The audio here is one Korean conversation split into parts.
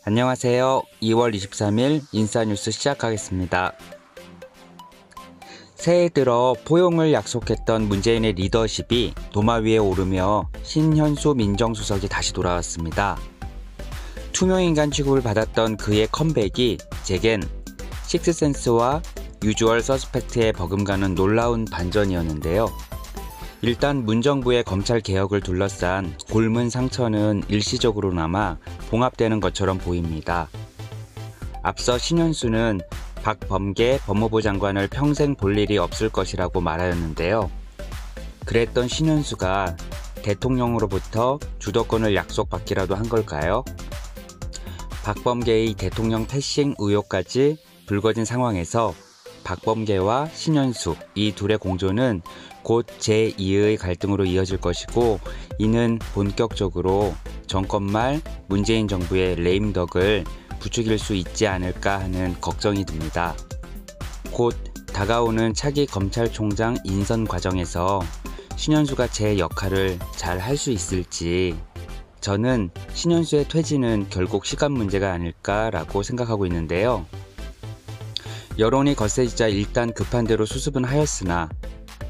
안녕하세요. 2월 23일 인싸뉴스 시작하겠습니다. 새해 들어 포용을 약속했던 문재인의 리더십이 도마 위에 오르며 신현수 민정수석이 다시 돌아왔습니다. 투명인간 취급을 받았던 그의 컴백이 제겐 식스센스와 유주얼 서스펙트에 버금가는 놀라운 반전이었는데요. 일단 문정부의 검찰 개혁을 둘러싼 골문 상처는 일시적으로나마 봉합되는 것처럼 보입니다. 앞서 신현수는 박범계 법무부 장관을 평생 볼 일이 없을 것이라고 말하였는데요. 그랬던 신현수가 대통령으로부터 주도권을 약속받기라도 한 걸까요? 박범계의 대통령 패싱 의혹까지 불거진 상황에서 박범계와 신현수 이 둘의 공조는 곧 제2의 갈등으로 이어질 것이고, 이는 본격적으로 정권 말 문재인 정부의 레임덕을 부추길 수 있지 않을까 하는 걱정이 듭니다. 곧 다가오는 차기 검찰총장 인선 과정에서 신현수가 제 역할을 잘 할 수 있을지, 저는 신현수의 퇴진은 결국 시간 문제가 아닐까라고 생각하고 있는데요. 여론이 거세지자 일단 급한 대로 수습은 하였으나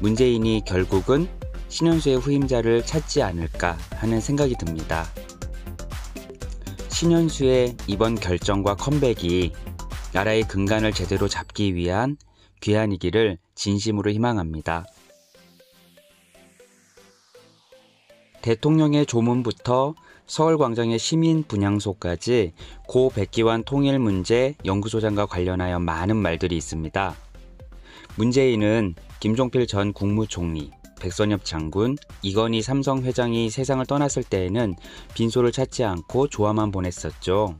문재인이 결국은 신현수의 후임자를 찾지 않을까 하는 생각이 듭니다. 신현수의 이번 결정과 컴백이 나라의 근간을 제대로 잡기 위한 귀환이기를 진심으로 희망합니다. 대통령의 조문부터 서울광장의 시민 분향소까지 고 백기환 통일문제 연구소장과 관련하여 많은 말들이 있습니다. 문재인은 김종필 전 국무총리, 백선엽 장군, 이건희 삼성 회장이 세상을 떠났을 때에는 빈소를 찾지 않고 조화만 보냈었죠.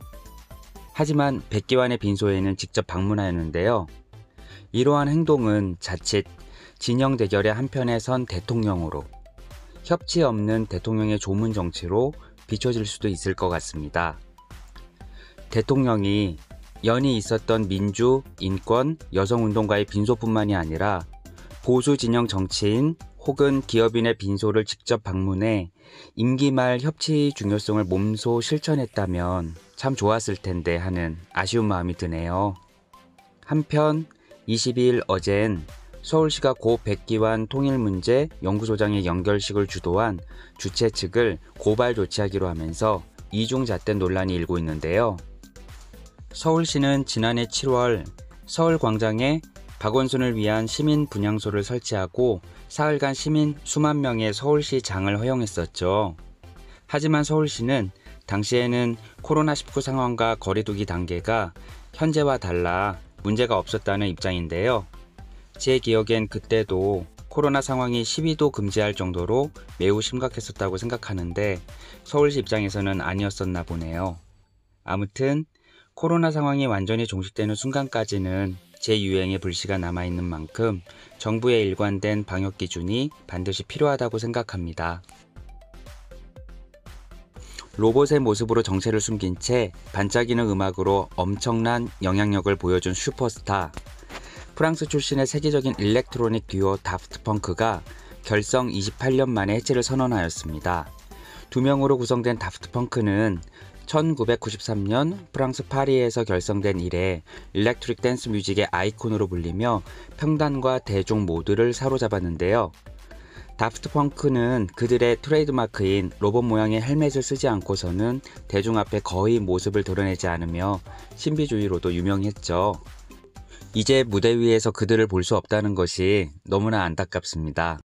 하지만 백기환의 빈소에는 직접 방문하였는데요. 이러한 행동은 자칫 진영 대결의 한편에 선 대통령으로, 협치 없는 대통령의 조문 정치로 비춰질 수도 있을 것 같습니다. 대통령이 연이 있었던 민주, 인권, 여성운동가의 빈소뿐만이 아니라 보수 진영 정치인 혹은 기업인의 빈소를 직접 방문해 임기 말 협치 중요성을 몸소 실천했다면 참 좋았을 텐데 하는 아쉬운 마음이 드네요. 한편 22일 어젠 서울시가 고 백기환 통일문제 연구소장의 연결식을 주도한 주최 측을 고발 조치하기로 하면서 이중잣대 논란이 일고 있는데요. 서울시는 지난해 7월 서울광장에 박원순을 위한 시민 분향소를 설치하고 사흘간 시민 수만 명의 서울시 장을 허용했었죠. 하지만 서울시는 당시에는 코로나19 상황과 거리두기 단계가 현재와 달라 문제가 없었다는 입장인데요. 제 기억엔 그때도 코로나 상황이 시위도 금지할 정도로 매우 심각했었다고 생각하는데 서울시 입장에서는 아니었었나 보네요. 아무튼 코로나 상황이 완전히 종식되는 순간까지는 재유행의 불씨가 남아있는 만큼 정부의 일관된 방역 기준이 반드시 필요하다고 생각합니다. 로봇의 모습으로 정체를 숨긴 채 반짝이는 음악으로 엄청난 영향력을 보여준 슈퍼스타, 프랑스 출신의 세계적인 일렉트로닉 듀오 다프트 펑크가 결성 28년 만에 해체를 선언하였습니다. 2명으로 구성된 다프트 펑크는 1993년 프랑스 파리에서 결성된 이래 일렉트릭 댄스 뮤직의 아이콘으로 불리며 평단과 대중 모두를 사로잡았는데요. 다프트 펑크는 그들의 트레이드마크인 로봇 모양의 헬멧을 쓰지 않고서는 대중 앞에 거의 모습을 드러내지 않으며 신비주의로도 유명했죠. 이제 무대 위에서 그들을 볼 수 없다는 것이 너무나 안타깝습니다.